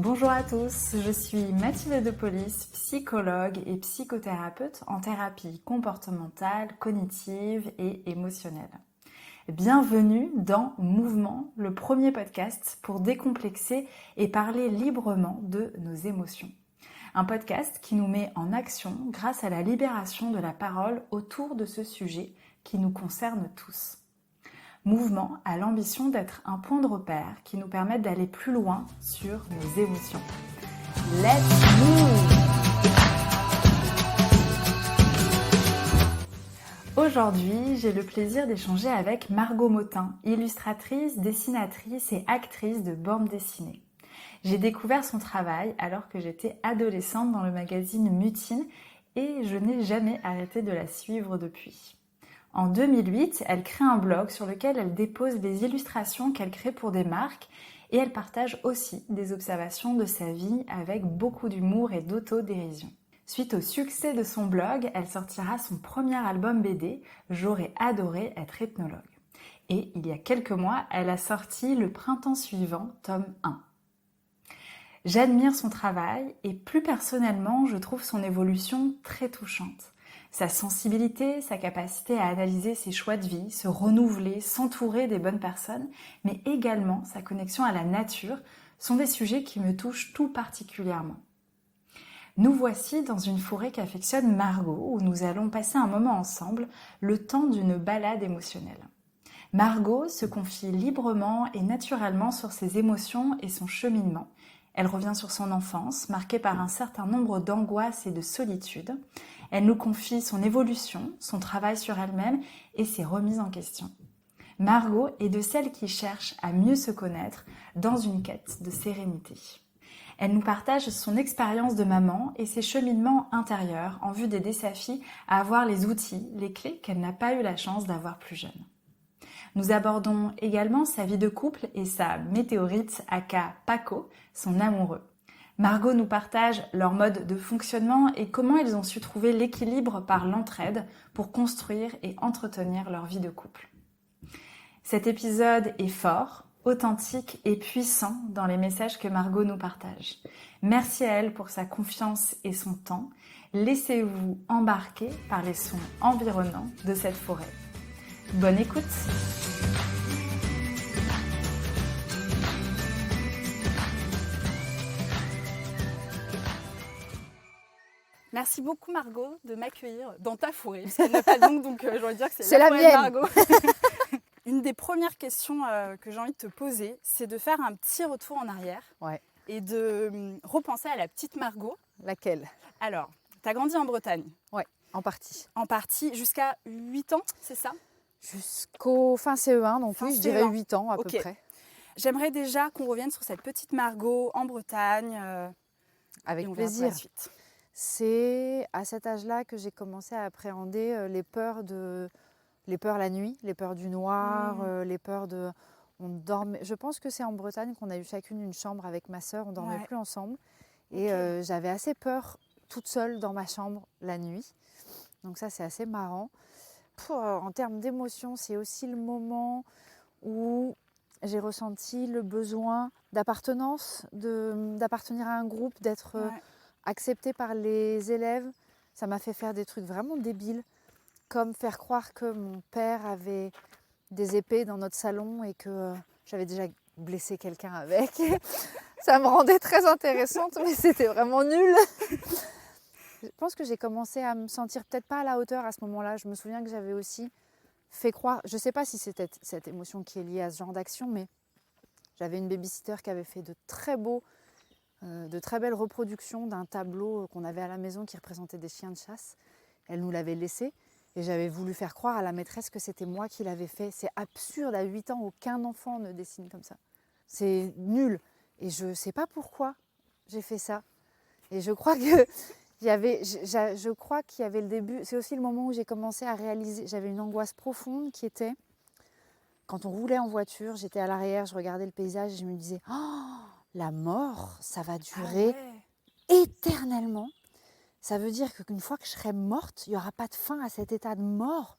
Bonjour à tous, je suis Mathilde Depolis, psychologue et psychothérapeute en thérapie comportementale, cognitive et émotionnelle. Bienvenue dans Mouvement, le premier podcast pour décomplexer et parler librement de nos émotions. Un podcast qui nous met en action grâce à la libération de la parole autour de ce sujet qui nous concerne tous. Mouvement a l'ambition d'être un point de repère qui nous permette d'aller plus loin sur nos émotions. Let's move! Aujourd'hui, j'ai le plaisir d'échanger avec Margot Motin, illustratrice, dessinatrice et actrice de bande dessinée. J'ai découvert son travail alors que j'étais adolescente dans le magazine Mutine et je n'ai jamais arrêté de la suivre depuis. En 2008, elle crée un blog sur lequel elle dépose les illustrations qu'elle crée pour des marques et elle partage aussi des observations de sa vie avec beaucoup d'humour et d'autodérision. Suite au succès de son blog, elle sortira son premier album BD, J'aurais adoré être ethnologue. Et il y a quelques mois, elle a sorti Le printemps suivant, tome 1. J'admire son travail et plus personnellement, je trouve son évolution très touchante. Sa sensibilité, sa capacité à analyser ses choix de vie, se renouveler, s'entourer des bonnes personnes, mais également sa connexion à la nature sont des sujets qui me touchent tout particulièrement. Nous voici dans une forêt qu'affectionne Margot, où nous allons passer un moment ensemble, le temps d'une balade émotionnelle. Margot se confie librement et naturellement sur ses émotions et son cheminement. Elle revient sur son enfance, marquée par un certain nombre d'angoisses et de solitude. Elle nous confie son évolution, son travail sur elle-même et ses remises en question. Margot est de celles qui cherchent à mieux se connaître dans une quête de sérénité. Elle nous partage son expérience de maman et ses cheminements intérieurs en vue d'aider sa fille à avoir les outils, les clés qu'elle n'a pas eu la chance d'avoir plus jeune. Nous abordons également sa vie de couple et sa météorite aka Paco, son amoureux. Margot nous partage leur mode de fonctionnement et comment ils ont su trouver l'équilibre par l'entraide pour construire et entretenir leur vie de couple. Cet épisode est fort, authentique et puissant dans les messages que Margot nous partage. Merci à elle pour sa confiance et son temps. Laissez-vous embarquer par les sons environnants de cette forêt. Bonne écoute! Merci beaucoup Margot de m'accueillir dans ta forêt, parce qu'elle n'a pas de donc je vais dire que c'est la forêt de Margot. Une des premières questions que j'ai envie de te poser, c'est de faire un petit retour en arrière et de repenser à la petite Margot. Laquelle? Alors, tu as grandi en Bretagne. Ouais, en partie. En partie, jusqu'à 8 ans, c'est ça? Jusqu'au fin CE1, donc fin oui, je CE1. dirais 8 ans à peu près. J'aimerais déjà qu'on revienne sur cette petite Margot en Bretagne. Avec et on plaisir. verra pour la suite. C'est à cet âge-là que j'ai commencé à appréhender les peurs la nuit, les peurs du noir, les peurs de... On dormait... Je pense que c'est en Bretagne qu'on a eu chacune une chambre avec ma sœur, on ne dormait plus ensemble. Et j'avais assez peur toute seule dans ma chambre la nuit. Donc ça, c'est assez marrant. En termes d'émotion, c'est aussi le moment où j'ai ressenti le besoin d'appartenance, d'appartenir à un groupe, d'être acceptée par les élèves. Ça m'a fait faire des trucs vraiment débiles, comme faire croire que mon père avait des épées dans notre salon et que j'avais déjà blessé quelqu'un avec. Ça me rendait très intéressante, mais c'était vraiment nul. Je pense que j'ai commencé à me sentir peut-être pas à la hauteur à ce moment-là. Je me souviens que j'avais aussi fait croire, je ne sais pas si c'était cette émotion qui est liée à ce genre d'action, mais j'avais une babysitter qui avait fait de très belles reproductions d'un tableau qu'on avait à la maison qui représentait des chiens de chasse. Elle nous l'avait laissé et j'avais voulu faire croire à la maîtresse que c'était moi qui l'avais fait. C'est absurde, à 8 ans, aucun enfant ne dessine comme ça. C'est nul. Et je ne sais pas pourquoi j'ai fait ça. Et je crois que... Je crois qu'il y avait le début, c'est aussi le moment où j'ai commencé à réaliser, j'avais une angoisse profonde qui était, quand on roulait en voiture, j'étais à l'arrière, je regardais le paysage et je me disais, oh, la mort, ça va durer éternellement. Ça veut dire qu'une fois que je serai morte, il n'y aura pas de fin à cet état de mort.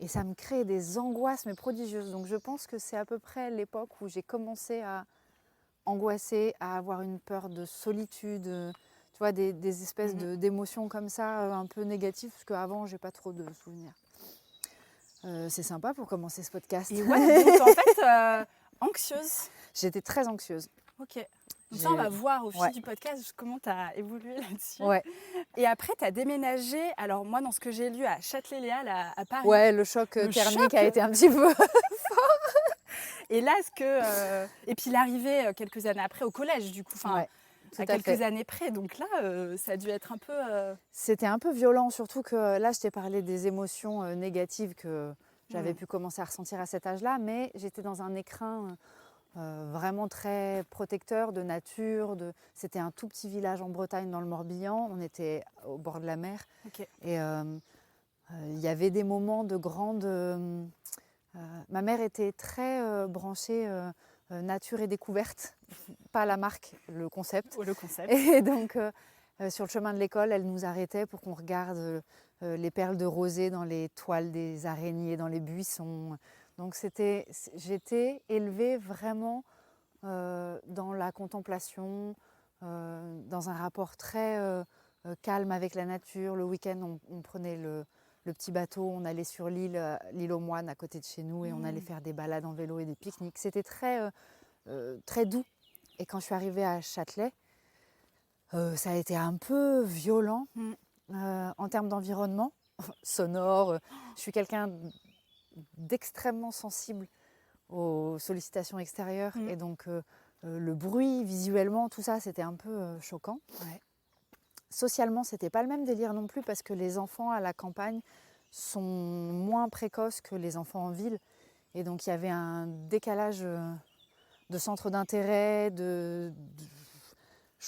Et ça me crée des angoisses mais prodigieuses. Donc je pense que c'est à peu près l'époque où j'ai commencé à angoissée, à avoir une peur de solitude, tu vois, des espèces d'émotions comme ça, un peu négatives, parce qu'avant, j'ai pas trop de souvenirs. C'est sympa pour commencer ce podcast. Et ouais, donc en fait, anxieuse. J'étais très anxieuse. Ok. Donc ça, on va voir au fil du podcast comment tu as évolué là-dessus. Ouais. Et après, tu as déménagé, alors moi, dans ce que j'ai lu, à Châtelet-Léal, à Paris. Ouais, le choc thermique a été un petit peu fort. Et là, et puis l'arrivée quelques années après au collège, du coup, à quelques années près. Donc là, ça a dû être un peu... C'était un peu violent, surtout que là, je t'ai parlé des émotions négatives que j'avais pu commencer à ressentir à cet âge-là, mais j'étais dans un écrin vraiment très protecteur de nature. C'était un tout petit village en Bretagne, dans le Morbihan. On était au bord de la mer. Okay. Et il y avait des moments de grande... ma mère était très branchée nature et découverte, pas la marque, le concept. Le concept. Et donc, sur le chemin de l'école, elle nous arrêtait pour qu'on regarde les perles de rosée dans les toiles des araignées, dans les buissons. Donc, j'étais élevée vraiment dans la contemplation, dans un rapport très calme avec la nature. Le week-end, on prenait le petit bateau, on allait sur l'île aux Moines à côté de chez nous et on allait faire des balades en vélo et des pique-niques. C'était très, très doux. Et quand je suis arrivée à Châtelet, ça a été un peu violent en termes d'environnement sonore. Je suis quelqu'un d'extrêmement sensible aux sollicitations extérieures et donc le bruit, visuellement, tout ça, c'était un peu choquant. Ouais. Socialement, c'était pas le même délire non plus parce que les enfants à la campagne sont moins précoces que les enfants en ville. Et donc, il y avait un décalage de centre d'intérêt. Je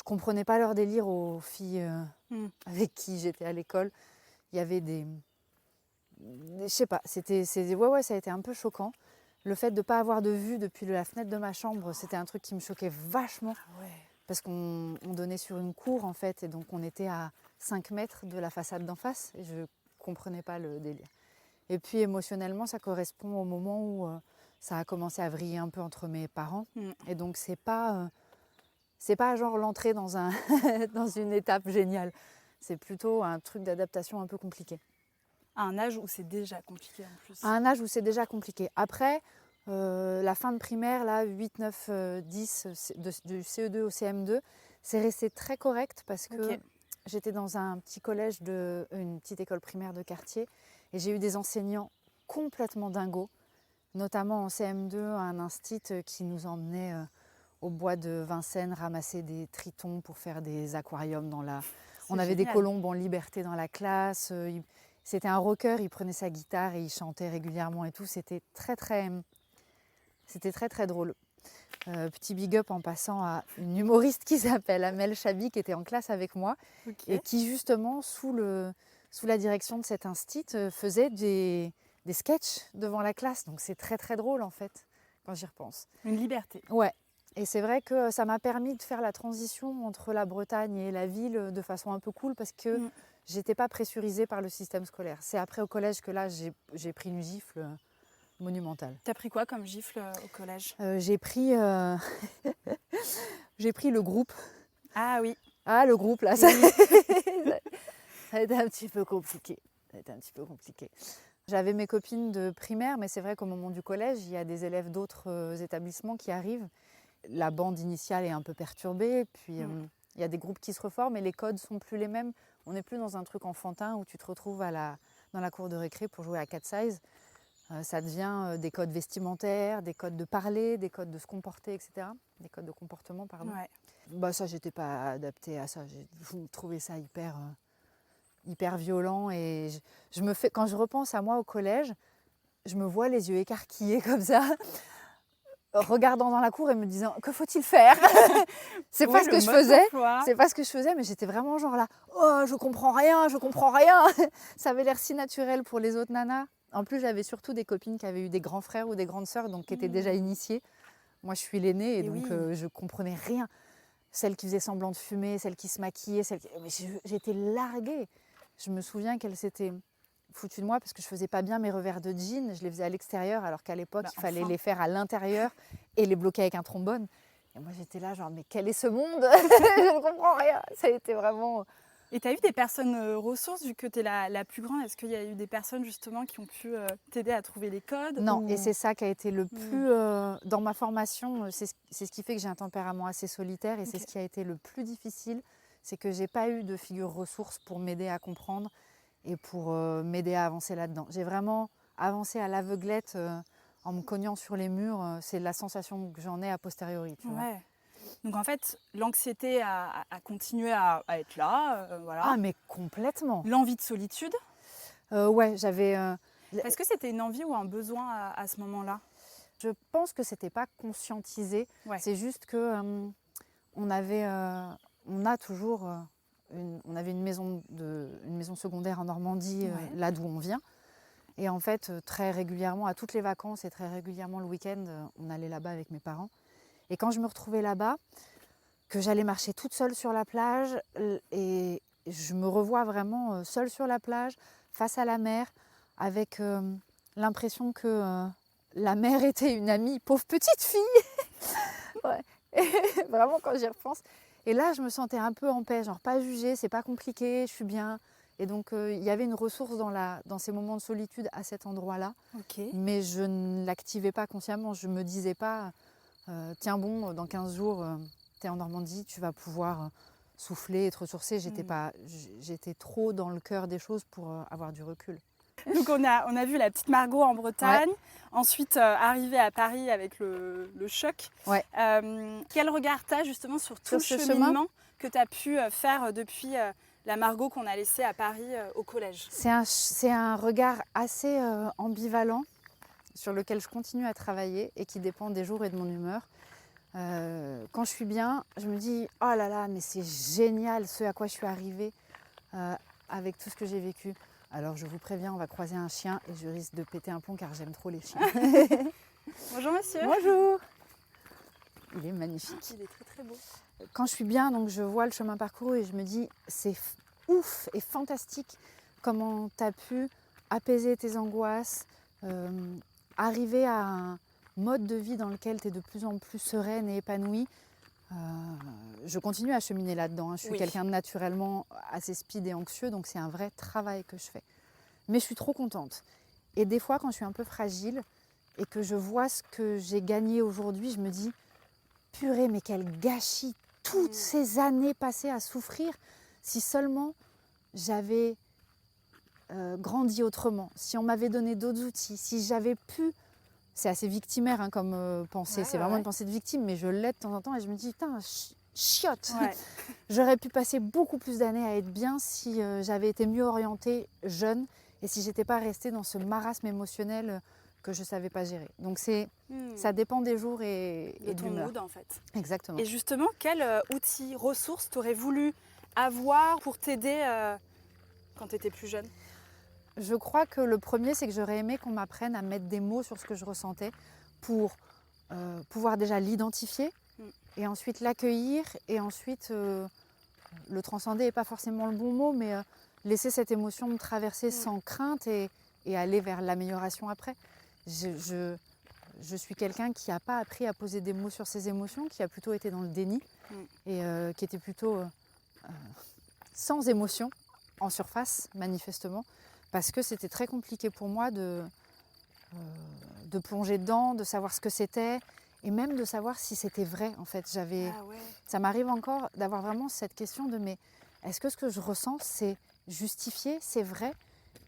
comprenais pas leur délire aux filles avec qui j'étais à l'école. Il y avait je sais pas, ouais, ça a été un peu choquant. Le fait de ne pas avoir de vue depuis la fenêtre de ma chambre, c'était un truc qui me choquait vachement. Ah ouais. Parce qu'on donnait sur une cour en fait, et donc on était à 5 mètres de la façade d'en face, et je ne comprenais pas le délire. Et puis émotionnellement, ça correspond au moment où ça a commencé à vriller un peu entre mes parents. Et donc c'est pas genre l'entrée dans dans une étape géniale. C'est plutôt un truc d'adaptation un peu compliqué. À un âge où c'est déjà compliqué en plus. À un âge où c'est déjà compliqué. Après, la fin de primaire, là, 8, 9, 10, du CE2 au CM2, c'est resté très correct parce que j'étais dans un petit collège, une petite école primaire de quartier, et j'ai eu des enseignants complètement dingos, notamment en CM2, un instit qui nous emmenait au bois de Vincennes ramasser des tritons pour faire des aquariums On avait des colombes en liberté dans la classe. C'était un rocker, il prenait sa guitare et il chantait régulièrement et tout. C'était très très drôle. Petit big up en passant à une humoriste qui s'appelle Amel Chabi, qui était en classe avec moi et qui justement, sous la direction de cet instit, faisait des sketchs devant la classe. Donc c'est très très drôle en fait, quand j'y repense. Une liberté. Ouais. Et c'est vrai que ça m'a permis de faire la transition entre la Bretagne et la ville de façon un peu cool parce que j'étais pas pressurisée par le système scolaire. C'est après au collège que là, j'ai pris une gifle monumentale. T'as pris quoi comme gifle au collège ? J'ai pris le groupe. Ah oui. Ah, le groupe, là, ça a été un petit peu compliqué. J'avais mes copines de primaire, mais c'est vrai qu'au moment du collège, il y a des élèves d'autres établissements qui arrivent. La bande initiale est un peu perturbée, puis il y a des groupes qui se reforment et les codes sont plus les mêmes. On n'est plus dans un truc enfantin où tu te retrouves dans la cour de récré pour jouer à cat size. Ça devient des codes vestimentaires, des codes de parler, des codes de se comporter, etc. Des codes de comportement, pardon. Ouais. Bah, ça, j'étais pas adaptée à ça. J'ai trouvé ça hyper violent. Et quand je repense à moi au collège, je me vois les yeux écarquillés comme ça, regardant dans la cour et me disant que faut-il faire. C'est pas ce que je faisais. C'est pas ce que je faisais, mais j'étais vraiment genre là, oh, je comprends rien. Ça avait l'air si naturel pour les autres nanas. En plus, j'avais surtout des copines qui avaient eu des grands frères ou des grandes sœurs, donc qui étaient déjà initiées. Moi, je suis l'aînée et donc je comprenais rien. Celle qui faisait semblant de fumer, celle qui se maquillait, mais j'étais larguée. Je me souviens qu'elle s'était foutue de moi parce que je faisais pas bien mes revers de jean. Je les faisais à l'extérieur alors qu'à l'époque, il fallait les faire à l'intérieur et les bloquer avec un trombone. Et moi, j'étais là, genre, mais quel est ce monde? Je ne comprends rien. Ça a été vraiment... Et tu as eu des personnes ressources, vu que tu es la plus grande? Est-ce qu'il y a eu des personnes justement qui ont pu t'aider à trouver les codes? Non, ou... et c'est ça qui a été le plus... dans ma formation, c'est ce qui fait que j'ai un tempérament assez solitaire et c'est ce qui a été le plus difficile, c'est que j'ai pas eu de figure ressource pour m'aider à comprendre et pour m'aider à avancer là-dedans. J'ai vraiment avancé à l'aveuglette en me cognant sur les murs. C'est la sensation que j'en ai a posteriori, tu vois. Donc en fait, l'anxiété a continué à être là, voilà. Ah mais complètement. L'envie de solitude. Ouais, j'avais... Est-ce que c'était une envie ou un besoin à ce moment-là? Je pense que c'était pas conscientisé. Ouais. C'est juste que on a toujours... on avait une maison secondaire en Normandie, là d'où on vient. Et en fait, très régulièrement, à toutes les vacances et très régulièrement le week-end, on allait là-bas avec mes parents. Et quand je me retrouvais là-bas, que j'allais marcher toute seule sur la plage, et je me revois vraiment seule sur la plage, face à la mer, avec l'impression que la mer était une amie, pauvre petite fille. Ouais. Et vraiment, quand j'y repense. Et là, je me sentais un peu en paix, genre pas jugée, c'est pas compliqué, je suis bien. Et donc, il y avait une ressource dans ces moments de solitude à cet endroit-là. Mais je ne l'activais pas consciemment. Je ne me disais pas, tiens bon, dans 15 jours, tu es en Normandie, tu vas pouvoir souffler et te ressourcer. J'étais trop dans le cœur des choses pour avoir du recul. Donc on a vu la petite Margot en Bretagne, ensuite arriver à Paris avec le choc. Ouais. Quel regard tu as justement sur tout le cheminement que tu as pu faire depuis la Margot qu'on a laissée à Paris au collège? C'est un regard assez ambivalent sur lequel je continue à travailler et qui dépend des jours et de mon humeur. Quand je suis bien, je me dis « Oh là là, mais c'est génial ce à quoi je suis arrivée avec tout ce que j'ai vécu ». Alors je vous préviens, on va croiser un chien et je risque de péter un plomb car j'aime trop les chiens. Bonjour monsieur. Bonjour. Il est magnifique. Il est très très beau. Quand je suis bien, donc je vois le chemin parcouru et je me dis c'est ouf et fantastique comment tu as pu apaiser tes angoisses, arriver à un mode de vie dans lequel tu es de plus en plus sereine et épanouie. Je continue à cheminer là-dedans. Je suis quelqu'un de naturellement assez speed et anxieux, donc c'est un vrai travail que je fais. Mais je suis trop contente. Et des fois, quand je suis un peu fragile et que je vois ce que j'ai gagné aujourd'hui, je me dis purée, mais quel gâchis, toutes ces années passées à souffrir, si seulement j'avais grandi autrement, si on m'avait donné d'autres outils, si j'avais pu... C'est assez victimaire comme pensée, c'est vraiment une pensée de victime, mais je l'ai de temps en temps et je me dis, putain, chiotte. J'aurais pu passer beaucoup plus d'années à être bien si j'avais été mieux orientée jeune et si j'étais pas restée dans ce marasme émotionnel que je savais pas gérer. Donc ça dépend des jours et de ton l'humeur. mood en fait. Exactement. Et justement, quel outil, ressource t'aurais voulu avoir pour t'aider quand tu étais plus jeune? Je crois que le premier, c'est que j'aurais aimé qu'on m'apprenne à mettre des mots sur ce que je ressentais pour pouvoir déjà l'identifier et ensuite l'accueillir et ensuite le transcender n'est pas forcément le bon mot, mais laisser cette émotion me traverser sans crainte et aller vers l'amélioration après. Je suis quelqu'un qui n'a pas appris à poser des mots sur ses émotions, qui a plutôt été dans le déni et qui était plutôt sans émotion en surface, manifestement. Parce que c'était très compliqué pour moi de plonger dedans, de savoir ce que c'était et même de savoir si c'était vrai. En fait, ça m'arrive encore d'avoir vraiment cette question de mais est-ce que ce que je ressens, c'est justifié, c'est vrai?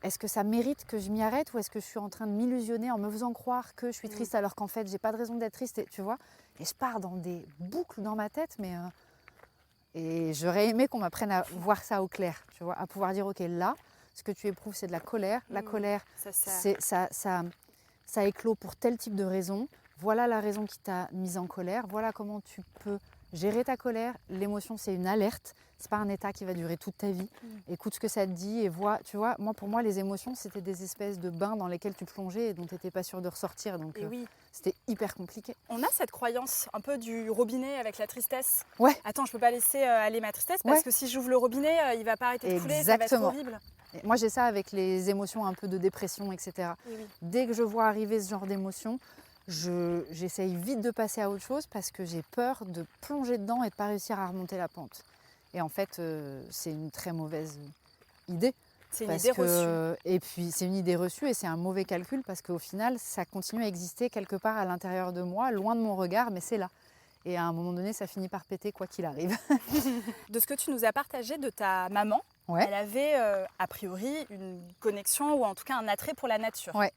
Est-ce que ça mérite que je m'y arrête ou est-ce que je suis en train de m'illusionner en me faisant croire que je suis triste alors qu'en fait, j'ai pas de raison d'être triste, et, tu vois? Et je pars dans des boucles dans ma tête, mais et j'aurais aimé qu'on m'apprenne à voir ça au clair, tu vois, à pouvoir dire ok là. Ce que tu éprouves, c'est de la colère. La colère, ça éclot pour tel type de raison. Voilà la raison qui t'a mise en colère. Voilà comment tu peux gérer ta colère. L'émotion, c'est une alerte. Ce n'est pas un état qui va durer toute ta vie. Écoute ce que ça te dit et vois. Tu vois, pour moi, les émotions, c'était des espèces de bains dans lesquels tu plongeais et dont tu n'étais pas sûr de ressortir. Donc, c'était hyper compliqué. On a cette croyance un peu du robinet avec la tristesse. Ouais. Attends, je ne peux pas laisser aller ma tristesse parce que si j'ouvre le robinet, il ne va pas arrêter de couler, ça va être horrible. Et moi, j'ai ça avec les émotions un peu de dépression, etc. Dès que je vois arriver ce genre d'émotion, j'essaye vite de passer à autre chose parce que j'ai peur de plonger dedans et de ne pas réussir à remonter la pente. Et en fait, c'est une très mauvaise idée. C'est une idée reçue. Et puis, c'est une idée reçue et c'est un mauvais calcul parce qu'au final, ça continue à exister quelque part à l'intérieur de moi, loin de mon regard, mais c'est là. Et à un moment donné, ça finit par péter quoi qu'il arrive. De ce que tu nous as partagé de ta maman, Ouais. elle avait a priori une connexion ou en tout cas un attrait pour la nature. Ouais.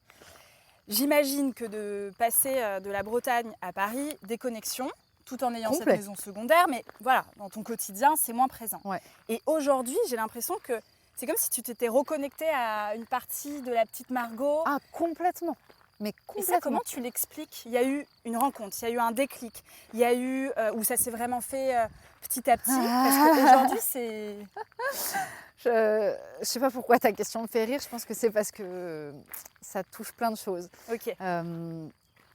J'imagine que de passer de la Bretagne à Paris, des connexions, tout en ayant cette maison secondaire, mais voilà, dans ton quotidien, c'est moins présent. Ouais. Et aujourd'hui, j'ai l'impression que c'est comme si tu t'étais reconnectée à une partie de la petite Margot. Ah, complètement. Mais complètement. Et ça, comment tu l'expliques? Il y a eu une rencontre, il y a eu un déclic, il y a eu où ça s'est vraiment fait petit à petit. Parce qu'aujourd'hui, c'est... Je sais pas pourquoi ta question me fait rire. Je pense que c'est parce que ça touche plein de choses. Ok.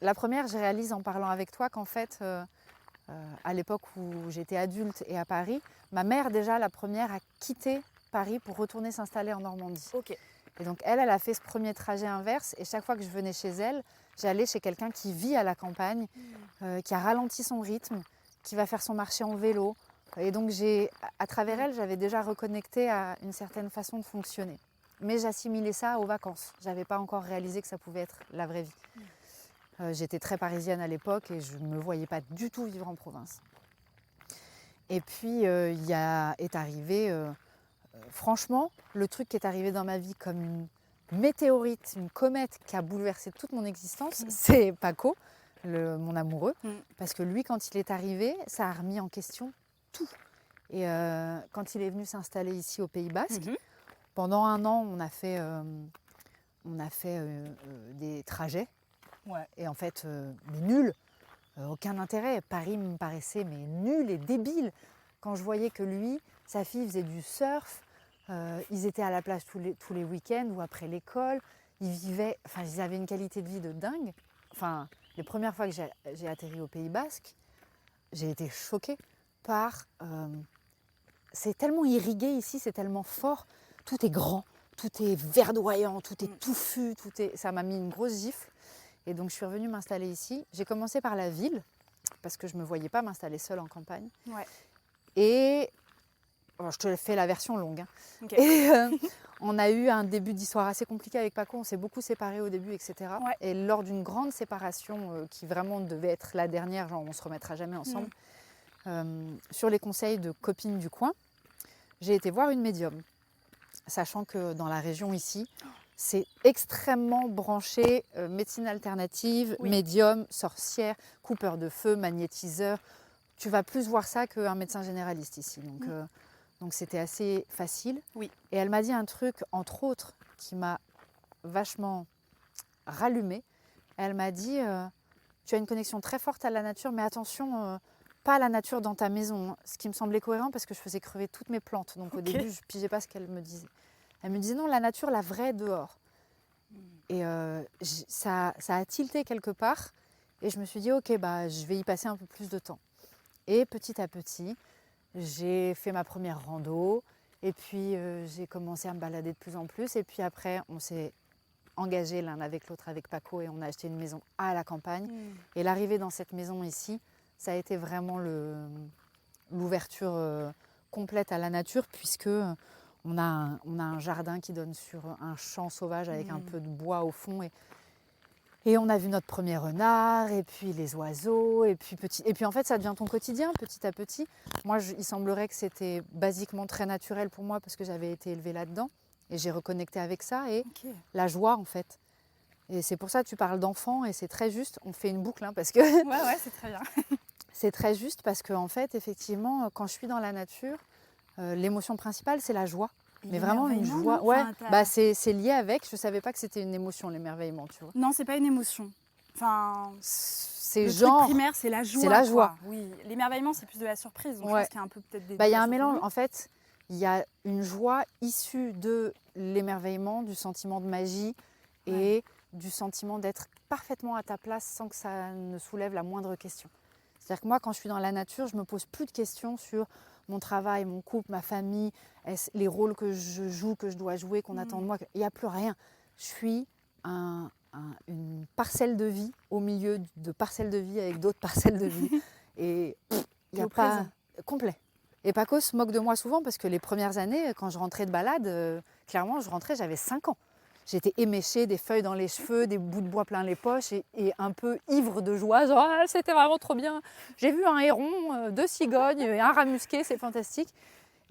La première, je réalise en parlant avec toi qu'en fait, à l'époque où j'étais adulte et à Paris, ma mère déjà, la première, a quitté Paris pour retourner s'installer en Normandie. Ok. Et donc elle a fait ce premier trajet inverse. Et chaque fois que je venais chez elle, j'allais chez quelqu'un qui vit à la campagne, qui a ralenti son rythme, qui va faire son marché en vélo. Et donc à travers elle, j'avais déjà reconnecté à une certaine façon de fonctionner. Mais j'assimilais ça aux vacances. Je n'avais pas encore réalisé que ça pouvait être la vraie vie. J'étais très parisienne à l'époque et je ne me voyais pas du tout vivre en province. Et puis est arrivé, franchement, le truc qui est arrivé dans ma vie comme une météorite, une comète qui a bouleversé toute mon existence, c'est Paco, mon amoureux. Parce que lui, quand il est arrivé, ça a remis en question tout. Et quand il est venu s'installer ici au Pays Basque, pendant un an, on a fait des trajets. Ouais. Et en fait, mais nul, aucun intérêt. Paris me paraissait mais nul et débile. Quand je voyais que lui, sa fille faisait du surf, ils étaient à la plage tous les week-ends ou après l'école. Ils avaient une qualité de vie de dingue. Enfin, les premières fois que j'ai atterri au Pays Basque, j'ai été choquée par... c'est tellement irrigué ici, c'est tellement fort. Tout est grand, tout est verdoyant, tout est touffu. Ça m'a mis une grosse gifle. Et donc, je suis revenue m'installer ici. J'ai commencé par la ville, parce que je ne me voyais pas m'installer seule en campagne. Ouais. Et je te fais la version longue. Hein. Okay. Et on a eu un début d'histoire assez compliqué avec Paco. On s'est beaucoup séparés au début, etc. Ouais. Et lors d'une grande séparation qui vraiment devait être la dernière, genre on ne se remettra jamais ensemble, sur les conseils de copines du coin, j'ai été voir une médium. Sachant que dans la région ici, c'est extrêmement branché médecine alternative, médium, sorcière, coupeur de feu, magnétiseur. Tu vas plus voir ça qu'un médecin généraliste ici. Donc c'était assez facile. Oui. Et elle m'a dit un truc, entre autres, qui m'a vachement rallumée. Elle m'a dit, tu as une connexion très forte à la nature, mais attention, pas à la nature dans ta maison. Ce qui me semblait cohérent parce que je faisais crever toutes mes plantes. Donc au début, je ne pigeais pas ce qu'elle me disait. Elle me disait non, la nature, la vraie, dehors. Et ça a tilté quelque part. Et je me suis dit, ok, je vais y passer un peu plus de temps. Et petit à petit, j'ai fait ma première rando. Et puis, j'ai commencé à me balader de plus en plus. Et puis après, on s'est engagés l'un avec l'autre avec Paco et on a acheté une maison à la campagne. Et l'arrivée dans cette maison ici, ça a été vraiment l'ouverture complète à la nature puisque on a un jardin qui donne sur un champ sauvage avec un peu de bois au fond. Et on a vu notre premier renard, et puis les oiseaux, et puis en fait ça devient ton quotidien petit à petit. Moi, il semblerait que c'était basiquement très naturel pour moi parce que j'avais été élevée là-dedans. Et j'ai reconnecté avec ça et la joie en fait. Et c'est pour ça que tu parles d'enfant et c'est très juste. On fait une boucle parce que... Ouais, c'est très bien. C'est très juste parce qu'en fait, effectivement, quand je suis dans la nature, l'émotion principale, c'est la joie. Mais vraiment une joie. Ouais, c'est lié avec. Je ne savais pas que c'était une émotion, l'émerveillement, tu vois. Non, c'est pas une émotion. Enfin, c'est le genre... truc primaire, c'est la joie. C'est la joie. Oui, l'émerveillement, c'est plus de la surprise. Donc je pense qu'il y a un peu peut-être des... Il y a un mélange. En fait, il y a une joie issue de l'émerveillement, du sentiment de magie et du sentiment d'être parfaitement à ta place sans que ça ne soulève la moindre question. C'est-à-dire que moi, quand je suis dans la nature, je ne me pose plus de questions sur mon travail, mon couple, ma famille, les rôles que je joue, que je dois jouer, qu'on attend de moi. Il n'y a plus rien. Je suis un une parcelle de vie au milieu de parcelles de vie avec d'autres parcelles de vie. Et il n'y a pas... présent. Complet. Et Paco se moque de moi souvent parce que les premières années, quand je rentrais de balade, clairement, je rentrais, j'avais 5 ans. J'étais éméchée, des feuilles dans les cheveux, des bouts de bois plein les poches et un peu ivre de joie. Genre, ah, c'était vraiment trop bien. J'ai vu un héron, 2 cigognes et un rat musqué, c'est fantastique.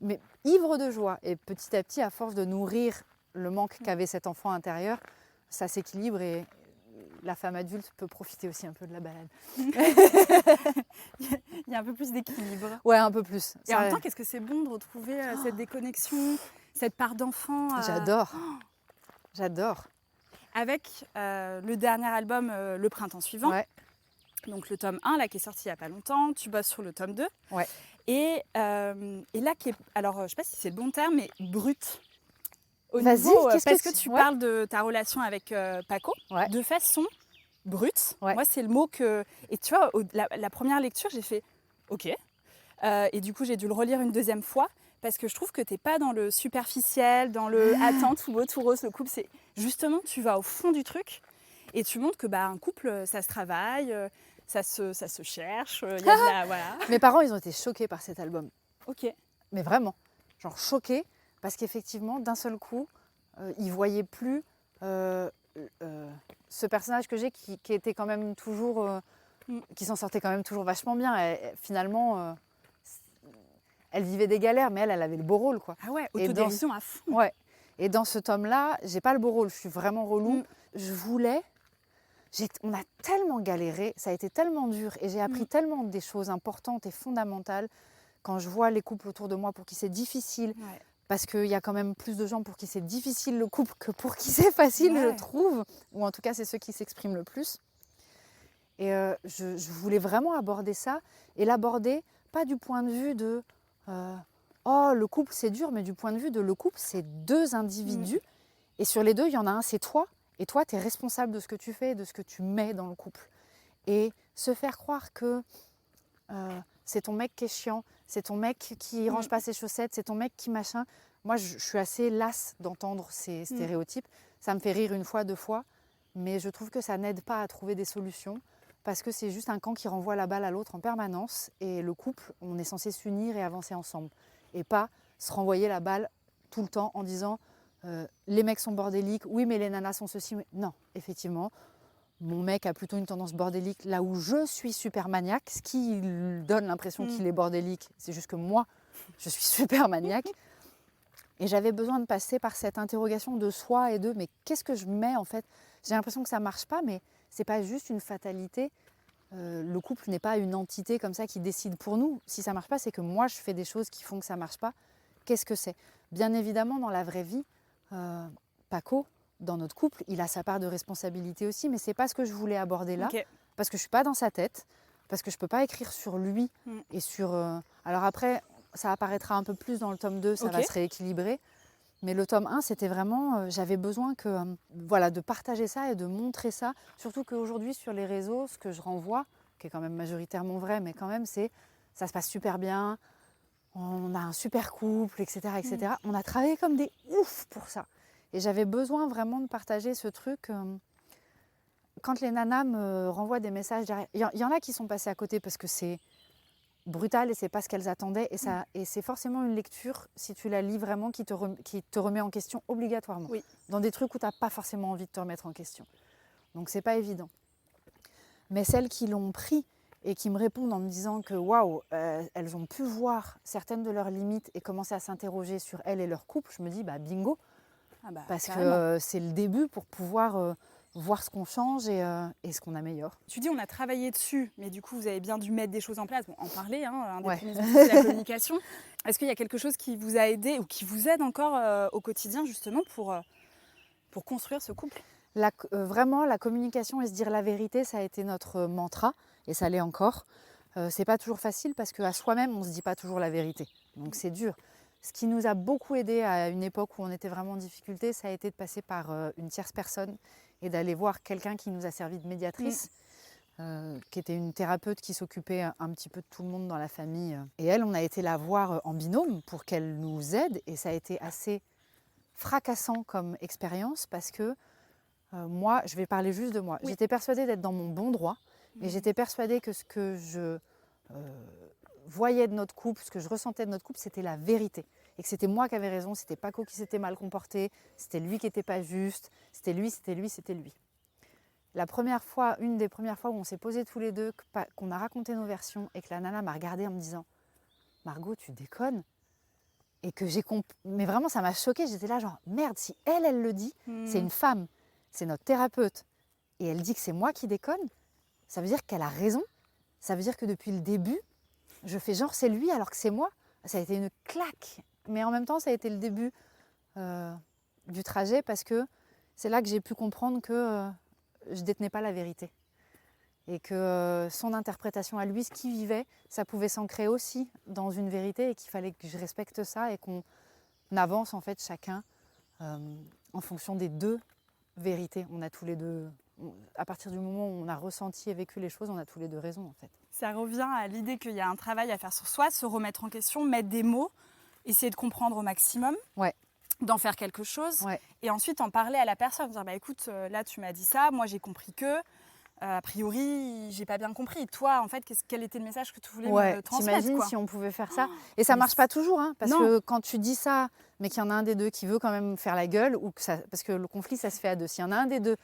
Mais ivre de joie. Et petit à petit, à force de nourrir le manque qu'avait cet enfant intérieur, ça s'équilibre et la femme adulte peut profiter aussi un peu de la balade. Il y a un peu plus d'équilibre. Ouais, un peu plus. Et en même temps, qu'est-ce que c'est bon de retrouver cette déconnexion, cette part d'enfant. J'adore. J'adore. Avec le dernier album, Le Printemps suivant. Ouais. Donc le tome 1, là, qui est sorti il n'y a pas longtemps. Tu bosses sur le tome 2. Ouais. Et là, qui est, alors, je ne sais pas si c'est le bon terme, mais brut. Vas-y, parce que tu parles de ta relation avec Paco de façon brute. Ouais. Moi, c'est le mot que... Et tu vois, la première lecture, j'ai fait OK. Et du coup, j'ai dû le relire une deuxième fois parce que je trouve que tu n'es pas dans le superficiel, dans le « attends, tout beau, tout rose », le couple. C'est justement, tu vas au fond du truc et tu montres que un couple, ça se travaille, ça se cherche. Y a de la, voilà. Mes parents, ils ont été choqués par cet album. OK. Mais vraiment, genre choqués. Parce qu'effectivement, d'un seul coup, ils ne voyaient plus ce personnage que j'ai qui était quand même toujours... qui s'en sortait quand même toujours vachement bien. Finalement, elle vivait des galères, mais elle avait le beau rôle, quoi. Ah ouais, autodérision à fond. Ouais. Et dans ce tome-là, j'ai pas le beau rôle, je suis vraiment relou. Je voulais... on a tellement galéré, ça a été tellement dur, et j'ai appris tellement des choses importantes et fondamentales. Quand je vois les couples autour de moi pour qui c'est difficile... Ouais. Parce qu'il y a quand même plus de gens pour qui c'est difficile le couple que pour qui c'est facile, je trouve. Ou en tout cas, c'est ceux qui s'expriment le plus. Et je voulais vraiment aborder ça. Et l'aborder, pas du point de vue de oh, le couple c'est dur, mais du point de vue de le couple, c'est 2 individus. Et sur les 2, il y en a un, c'est toi. Et toi, tu es responsable de ce que tu fais et de ce que tu mets dans le couple. Et se faire croire que c'est ton mec qui est chiant, c'est ton mec qui range pas ses chaussettes, c'est ton mec qui machin. Moi, je suis assez lasse d'entendre ces stéréotypes. Ça me fait rire 1 fois, 2 fois, mais je trouve que ça n'aide pas à trouver des solutions parce que c'est juste un camp qui renvoie la balle à l'autre en permanence. Et le couple, on est censé s'unir et avancer ensemble et pas se renvoyer la balle tout le temps en disant les mecs sont bordéliques, oui, mais les nanas sont ceci. Non, effectivement. Mon mec a plutôt une tendance bordélique, là où je suis super maniaque, ce qui donne l'impression qu'il est bordélique. C'est juste que moi, je suis super maniaque. Et j'avais besoin de passer par cette interrogation de soi et de mais qu'est-ce que je mets en fait ? J'ai l'impression que ça ne marche pas, mais ce n'est pas juste une fatalité. Le couple n'est pas une entité comme ça qui décide pour nous. Si ça ne marche pas, c'est que moi, je fais des choses qui font que ça ne marche pas. Qu'est-ce que c'est ? Bien évidemment, dans la vraie vie, Paco, dans notre couple, il a sa part de responsabilité aussi, mais ce n'est pas ce que je voulais aborder là, parce que je ne suis pas dans sa tête, parce que je ne peux pas écrire sur lui et sur... Alors après, ça apparaîtra un peu plus dans le tome 2, ça va se rééquilibrer, mais le tome 1, c'était vraiment... j'avais besoin de partager ça et de montrer ça, surtout qu'aujourd'hui, sur les réseaux, ce que je renvoie, qui est quand même majoritairement vrai, mais quand même, c'est ça se passe super bien, on a un super couple, etc. etc. On a travaillé comme des oufs pour ça. Et j'avais besoin vraiment de partager ce truc. Quand les nanas me renvoient des messages derrière, il y en a qui sont passés à côté parce que c'est brutal et c'est pas ce qu'elles attendaient. Et c'est forcément une lecture, si tu la lis vraiment, qui te remet en question obligatoirement. Dans des trucs où tu n'as pas forcément envie de te remettre en question. Donc c'est pas évident. Mais celles qui l'ont pris et qui me répondent en me disant que waouh, elles ont pu voir certaines de leurs limites et commencer à s'interroger sur elles et leur couple, je me dis bingo. Parce que c'est le début pour pouvoir voir ce qu'on change et ce qu'on améliore. Tu dis on a travaillé dessus, mais du coup vous avez bien dû mettre des choses en place, en parler, un des premiers outils, c'est la communication. Est-ce qu'il y a quelque chose qui vous a aidé ou qui vous aide encore au quotidien justement pour construire ce couple ? Vraiment, la communication et se dire la vérité, ça a été notre mantra et ça l'est encore. C'est pas toujours facile parce qu'à soi-même, on se dit pas toujours la vérité. Donc c'est dur. Ce qui nous a beaucoup aidé à une époque où on était vraiment en difficulté, ça a été de passer par une tierce personne et d'aller voir quelqu'un qui nous a servi de médiatrice, qui était une thérapeute qui s'occupait un petit peu de tout le monde dans la famille. Et elle, on a été la voir en binôme pour qu'elle nous aide et ça a été assez fracassant comme expérience parce que moi, je vais parler juste de moi. Oui. J'étais persuadée d'être dans mon bon droit et j'étais persuadée que ce que je voyais de notre couple, ce que je ressentais de notre couple, c'était la vérité. Et que c'était moi qui avais raison, c'était Paco qui s'était mal comporté, c'était lui qui n'était pas juste, c'était lui, c'était lui, c'était lui. La première fois, une des premières fois où on s'est posés tous les deux, qu'on a raconté nos versions et que la nana m'a regardée en me disant « Margot, tu déconnes ?» Et que j'ai compris. Mais vraiment, ça m'a choquée. J'étais là genre, merde, si elle le dit, c'est une femme, c'est notre thérapeute, et elle dit que c'est moi qui déconne, ça veut dire qu'elle a raison. Ça veut dire que depuis le début, je fais genre c'est lui alors que c'est moi. Ça a été une claque. Mais en même temps, ça a été le début du trajet parce que c'est là que j'ai pu comprendre que je détenais pas la vérité. Et que son interprétation à lui, ce qu'il vivait, ça pouvait s'ancrer aussi dans une vérité et qu'il fallait que je respecte ça et qu'on avance en fait chacun en fonction des deux vérités. On a tous les deux, à partir du moment où on a ressenti et vécu les choses, on a tous les deux raison en fait. Ça revient à l'idée qu'il y a un travail à faire sur soi, se remettre en question, mettre des mots, essayer de comprendre au maximum, Ouais. d'en faire quelque chose, Ouais. et ensuite en parler à la personne, dire bah écoute, là tu m'as dit ça, moi j'ai compris que, a priori j'ai pas bien compris. Toi en fait, quel était le message que tu voulais me transmettre t'imagines quoi. si on pouvait faire ça. Et ça marche pas toujours, hein, parce Non. que quand tu dis ça, mais qu'il y en a un des deux qui veut quand même faire la gueule, ou que ça, parce que le conflit ça se fait à deux. S'il y en a un des deux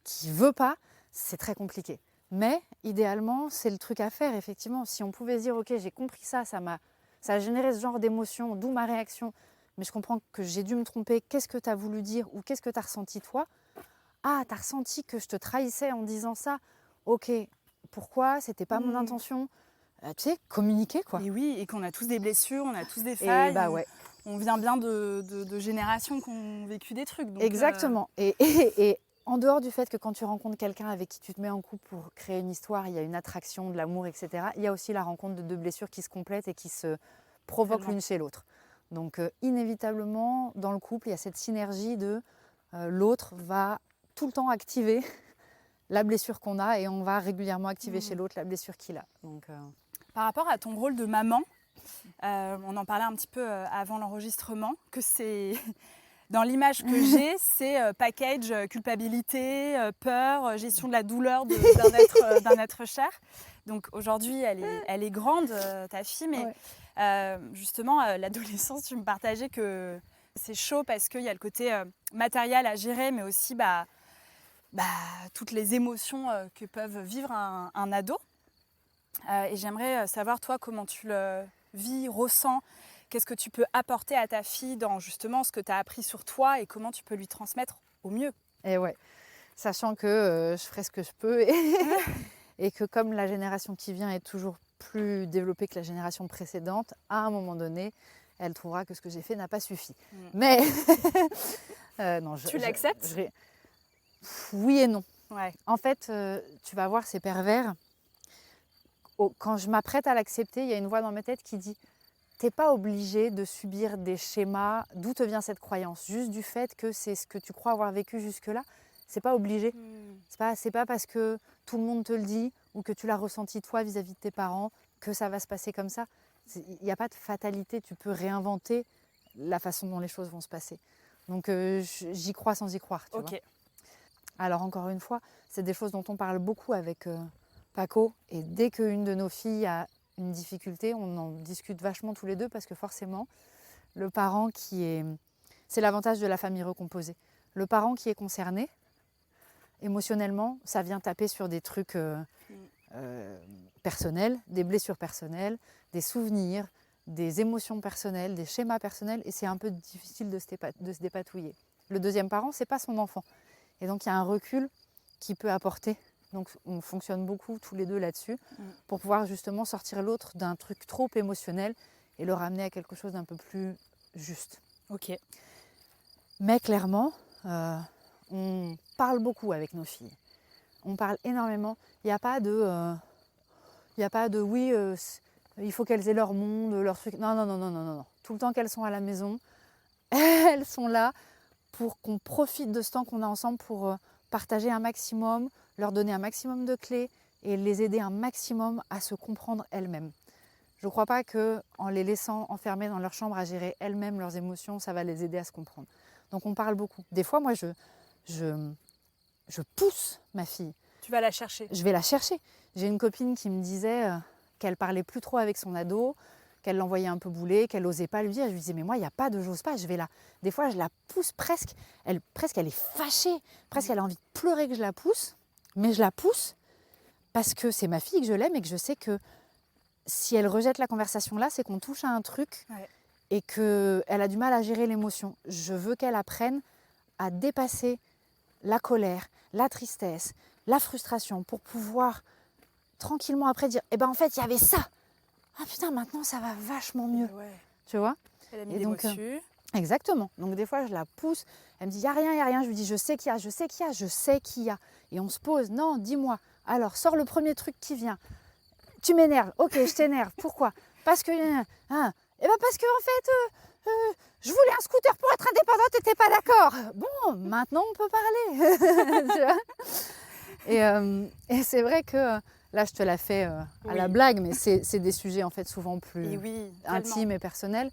qui veut pas, c'est très compliqué. Mais idéalement, c'est le truc à faire, effectivement. Si on pouvait se dire, ok, j'ai compris ça, ça a généré ce genre d'émotion, d'où ma réaction, mais je comprends que j'ai dû me tromper, qu'est-ce que tu as voulu dire ou qu'est-ce que tu as ressenti toi? Ah, tu as ressenti que je te trahissais en disant ça? Ok, pourquoi? C'était pas mon intention. Tu sais, communiquer quoi. Et oui, et qu'on a tous des blessures, on a tous des Et failles, bah ouais. on vient bien de générations qui ont vécu des trucs. Donc, Exactement. Et en dehors du fait que quand tu rencontres quelqu'un avec qui tu te mets en couple pour créer une histoire, il y a une attraction, de l'amour, etc. Il y a aussi la rencontre de deux blessures qui se complètent et qui se provoquent Tellement. l'une chez l'autre. Donc inévitablement, dans le couple, il y a cette synergie de l'autre va tout le temps activer la blessure qu'on a et on va régulièrement activer chez l'autre la blessure qu'il a. Donc, Par rapport à ton rôle de maman, on en parlait un petit peu avant l'enregistrement, que c'est dans l'image que j'ai, c'est package culpabilité, peur, gestion de la douleur d'un être cher. Donc aujourd'hui, elle est grande, ta fille, mais justement, l'adolescence, tu me partageais que c'est chaud parce qu'il y a le côté matériel à gérer, mais aussi toutes les émotions que peuvent vivre un ado. Et j'aimerais savoir, toi, comment tu le vis, ressens, qu'est-ce que tu peux apporter à ta fille dans justement ce que tu as appris sur toi et comment tu peux lui transmettre au mieux. et ouais, sachant que je ferai ce que je peux et que comme la génération qui vient est toujours plus développée que la génération précédente, à un moment donné, elle trouvera que ce que j'ai fait n'a pas suffi. Mais non, tu l'acceptes? Oui et non. Ouais. En fait, tu vas voir, c'est pervers. Quand je m'apprête à l'accepter, il y a une voix dans ma tête qui dit « T'es pas obligé de subir des schémas. D'où te vient cette croyance? Juste du fait que c'est ce que tu crois avoir vécu jusque-là. C'est pas obligé. C'est pas parce que tout le monde te le dit ou que tu l'as ressenti toi vis-à-vis de tes parents que ça va se passer comme ça. Il n'y a pas de fatalité. Tu peux réinventer la façon dont les choses vont se passer. Donc j'y crois sans y croire. Tu vois. Alors encore une fois, c'est des choses dont on parle beaucoup avec Paco. Et dès qu'une de nos filles a une difficulté, on en discute vachement tous les deux parce que forcément, le parent qui est... C'est l'avantage de la famille recomposée. Le parent qui est concerné, émotionnellement, ça vient taper sur des trucs personnels, des blessures personnelles, des souvenirs, des émotions personnelles, des schémas personnels, et c'est un peu difficile de se dépatouiller. Le deuxième parent, c'est pas son enfant. Et donc il y a un recul qui peut apporter. Donc on fonctionne beaucoup tous les deux là-dessus pour pouvoir justement sortir l'autre d'un truc trop émotionnel et le ramener à quelque chose d'un peu plus juste. Ok. Mais clairement, on parle beaucoup avec nos filles. On parle énormément. Il n'y a pas de oui, il faut qu'elles aient leur monde, leur truc. Non. Tout le temps qu'elles sont à la maison, elles sont là pour qu'on profite de ce temps qu'on a ensemble pour partager un maximum, leur donner un maximum de clés et les aider un maximum à se comprendre elles-mêmes. Je ne crois pas qu'en les laissant enfermées dans leur chambre à gérer elles-mêmes leurs émotions, ça va les aider à se comprendre. Donc on parle beaucoup. Des fois, moi, je je pousse ma fille. Tu vas la chercher. Je vais la chercher. J'ai une copine qui me disait qu'elle parlait plus trop avec son ado, qu'elle l'envoyait un peu bouler, qu'elle n'osait pas lui dire. Je lui disais, mais moi, il n'y a pas de j'ose pas. Des fois, je la pousse presque. Elle est fâchée. Presque, elle a envie de pleurer que je la pousse. Mais je la pousse parce que c'est ma fille, que je l'aime et que je sais que si elle rejette la conversation là, c'est qu'on touche à un truc et qu'elle a du mal à gérer l'émotion. Je veux qu'elle apprenne à dépasser la colère, la tristesse, la frustration pour pouvoir tranquillement après dire « Eh ben en fait, il y avait ça !» Ah putain, maintenant ça va vachement mieux. Ouais. Tu vois? Elle a mis Et des donc, mots dessus. Exactement. Donc des fois, je la pousse. Elle me dit, il n'y a rien, il n'y a rien. Je lui dis, je sais qu'il y a, je sais qu'il y a, je sais qu'il y a. Et on se pose, non, dis-moi. Alors, sors le premier truc qui vient. Tu m'énerves. Ok, je t'énerve. Pourquoi? Parce que... Hein, eh ben parce que en fait, je voulais un scooter pour être indépendante et t'es pas d'accord. Bon, maintenant on peut parler. Tu vois? Et c'est vrai que là, je te la fais à la blague, mais c'est des sujets en fait souvent plus intimes et personnels.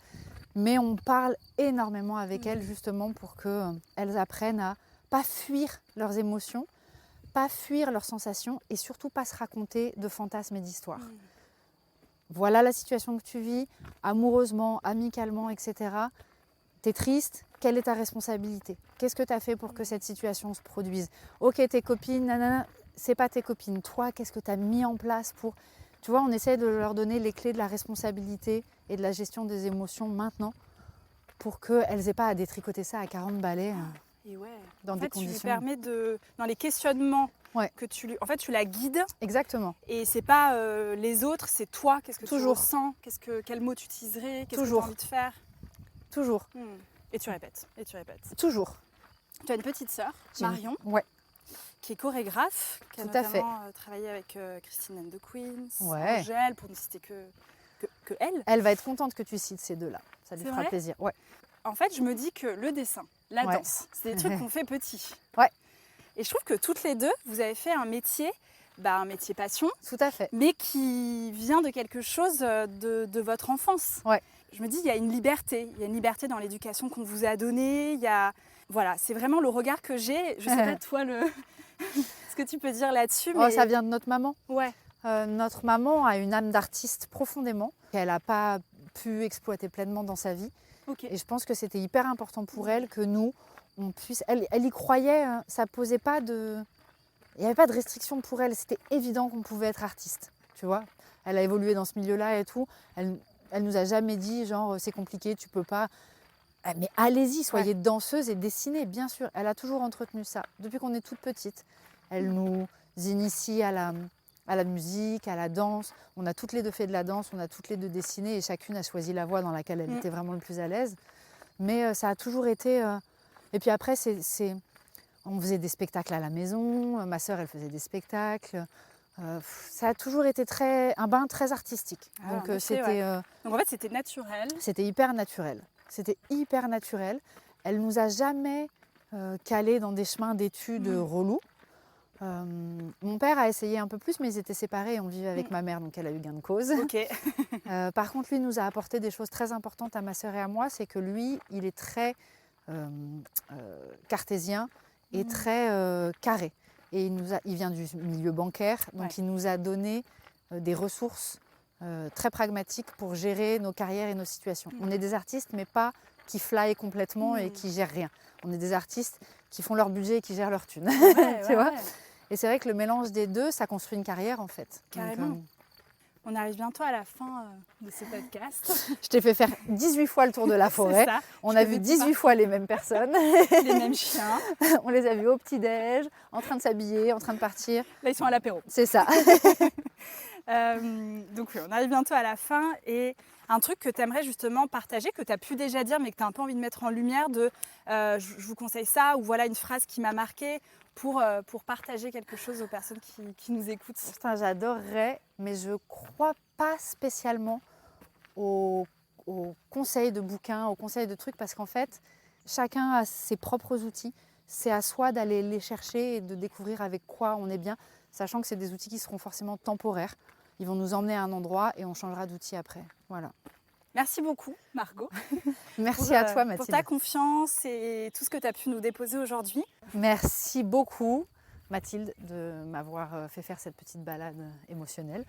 Mais on parle énormément avec elles justement pour qu'elles apprennent à pas fuir leurs émotions, pas fuir leurs sensations et surtout pas se raconter de fantasmes et d'histoires. Voilà la situation que tu vis, amoureusement, amicalement, etc. T'es triste, quelle est ta responsabilité? Qu'est-ce que tu as fait pour que cette situation se produise? Ok, tes copines, nanana, c'est pas tes copines. Toi, qu'est-ce que tu as mis en place pour... Tu vois, on essaie de leur donner les clés de la responsabilité et de la gestion des émotions maintenant pour qu'elles n'aient pas à détricoter ça à 40 balais dans des conditions... Tu lui permets dans les questionnements que en fait, tu la guides. Exactement. Et c'est pas les autres, c'est toi. Qu'est-ce que tu ressens? Quel mot tu utiliserais? Qu'est-ce que tu as envie de faire? Toujours. Et tu répètes, et tu répètes. Toujours. Tu as une petite sœur, Marion, qui est chorégraphe, qui a notamment travaillé avec Christine and the Queens, Angèle, pour ne citer que elle. Elle va être contente que tu cites ces deux-là. Ça lui fera plaisir. Ouais. En fait, je me dis que le dessin, la danse, c'est des trucs qu'on fait petit. Ouais. Et je trouve que toutes les deux, vous avez fait un métier passion. Tout à fait. Mais qui vient de quelque chose de votre enfance. Ouais. Je me dis, il y a une liberté. Il y a une liberté dans l'éducation qu'on vous a donnée. Voilà, c'est vraiment le regard que j'ai. Je sais pas, toi, ce que tu peux dire là-dessus. Mais... ça vient de notre maman. Ouais. Notre maman a une âme d'artiste profondément, qu'elle n'a pas pu exploiter pleinement dans sa vie. Okay. Et je pense que c'était hyper important pour elle que nous, on puisse... Elle y croyait, hein, ça posait pas de... Il n'y avait pas de restriction pour elle, c'était évident qu'on pouvait être artiste, tu vois. Elle a évolué dans ce milieu-là et tout. Elle nous a jamais dit, genre, c'est compliqué, tu peux pas... Mais allez-y, soyez danseuse et dessinez, bien sûr. Elle a toujours entretenu ça. Depuis qu'on est toute petite, elle nous initie à la musique, à la danse. On a toutes les deux fait de la danse, on a toutes les deux dessiné et chacune a choisi la voie dans laquelle elle était vraiment le plus à l'aise. Mais ça a toujours été... Et puis après, on faisait des spectacles à la maison. Ma sœur, elle faisait des spectacles. Ça a toujours été un bain très artistique. Donc en fait, c'était naturel. C'était hyper naturel. C'était hyper naturel. Elle nous a jamais calés dans des chemins d'études relous. Mon père a essayé un peu plus, mais ils étaient séparés et on vivait avec ma mère, donc elle a eu gain de cause. Okay. Par contre, lui nous a apporté des choses très importantes à ma sœur et à moi. C'est que lui, il est très cartésien et très carré. Et il vient du milieu bancaire, donc il nous a donné des ressources très pragmatiques pour gérer nos carrières et nos situations. On est des artistes, mais pas qui flyent complètement et qui gèrent rien. On est des artistes qui font leur budget et qui gèrent leur thune. Tu vois. Et c'est vrai que le mélange des deux, ça construit une carrière en fait. Carrément. Donc, on arrive bientôt à la fin de ce podcast. Je t'ai fait faire 18 fois le tour de la forêt. On a vu 18 fois les mêmes personnes. Les mêmes chiens. On les a vus au petit-déj, en train de s'habiller, en train de partir. Là, ils sont à l'apéro. C'est ça. Donc oui, on arrive bientôt à la fin. Et un truc que tu aimerais justement partager, que tu as pu déjà dire, mais que tu as un peu envie de mettre en lumière, je vous conseille ça, ou voilà une phrase qui m'a marquée, pour partager quelque chose aux personnes qui nous écoutent. Putain, j'adorerais, mais je ne crois pas spécialement aux conseils de bouquins, aux conseils de trucs, parce qu'en fait, chacun a ses propres outils. C'est à soi d'aller les chercher et de découvrir avec quoi on est bien, sachant que c'est des outils qui seront forcément temporaires. Ils vont nous emmener à un endroit et on changera d'outil après. Voilà. Merci beaucoup, Margot. Merci à toi, Mathilde. Pour ta confiance et tout ce que tu as pu nous déposer aujourd'hui. Merci beaucoup. Mathilde de m'avoir fait faire cette petite balade émotionnelle.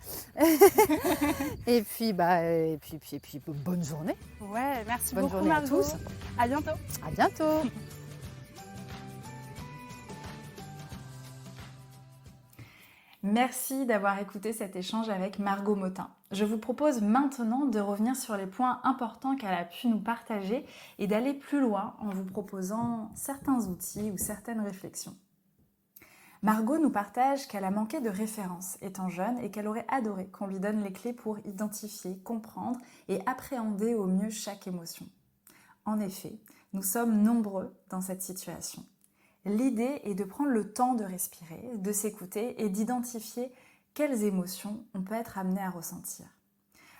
Et puis, bonne journée. Ouais, merci Bonne beaucoup journée à Margot. tous. À bientôt. À bientôt. Merci d'avoir écouté cet échange avec Margot Motin. Je vous propose maintenant de revenir sur les points importants qu'elle a pu nous partager et d'aller plus loin en vous proposant certains outils ou certaines réflexions. Margot nous partage qu'elle a manqué de références étant jeune et qu'elle aurait adoré qu'on lui donne les clés pour identifier, comprendre et appréhender au mieux chaque émotion. En effet, nous sommes nombreux dans cette situation. L'idée est de prendre le temps de respirer, de s'écouter et d'identifier quelles émotions on peut être amené à ressentir.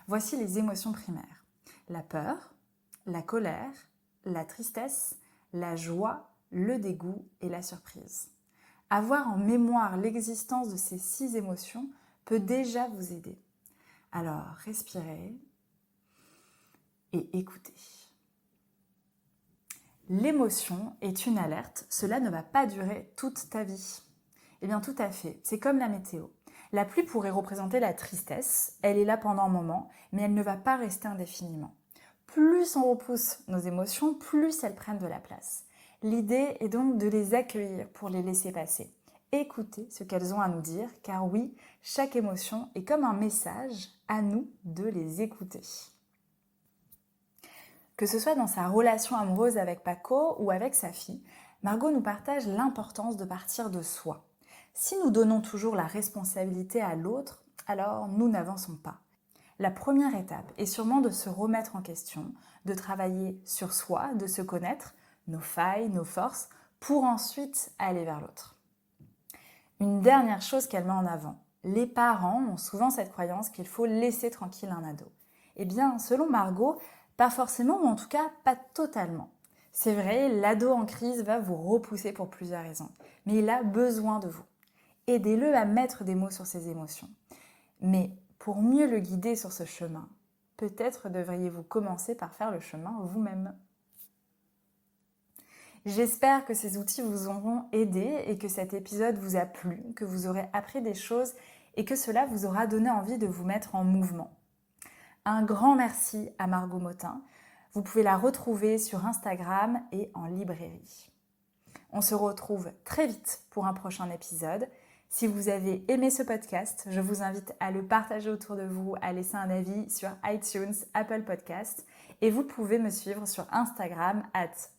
Voici les émotions primaires. La peur, la colère, la tristesse, la joie, le dégoût et la surprise. Avoir en mémoire l'existence de ces 6 émotions peut déjà vous aider. Alors, respirez et écoutez. L'émotion est une alerte, cela ne va pas durer toute ta vie. Eh bien tout à fait, c'est comme la météo. La pluie pourrait représenter la tristesse, elle est là pendant un moment, mais elle ne va pas rester indéfiniment. Plus on repousse nos émotions, plus elles prennent de la place. L'idée est donc de les accueillir pour les laisser passer. Écoutez ce qu'elles ont à nous dire, car oui, chaque émotion est comme un message, à nous de les écouter. Que ce soit dans sa relation amoureuse avec Paco ou avec sa fille, Margot nous partage l'importance de partir de soi. Si nous donnons toujours la responsabilité à l'autre, alors nous n'avançons pas. La première étape est sûrement de se remettre en question, de travailler sur soi, de se connaître, nos failles, nos forces, pour ensuite aller vers l'autre. Une dernière chose qu'elle met en avant. Les parents ont souvent cette croyance qu'il faut laisser tranquille un ado. Eh bien, selon Margot, pas forcément, ou en tout cas pas totalement. C'est vrai, l'ado en crise va vous repousser pour plusieurs raisons, mais il a besoin de vous. Aidez-le à mettre des mots sur ses émotions. Mais pour mieux le guider sur ce chemin, peut-être devriez-vous commencer par faire le chemin vous-même. J'espère que ces outils vous auront aidé et que cet épisode vous a plu, que vous aurez appris des choses et que cela vous aura donné envie de vous mettre en mouvement. Un grand merci à Margot Motin. Vous pouvez la retrouver sur Instagram et en librairie. On se retrouve très vite pour un prochain épisode. Si vous avez aimé ce podcast, je vous invite à le partager autour de vous, à laisser un avis sur iTunes, Apple Podcasts et vous pouvez me suivre sur Instagram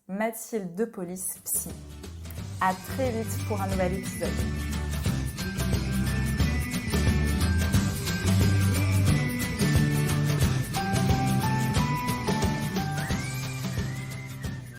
@MathildePolicePsy. À très vite pour un nouvel épisode.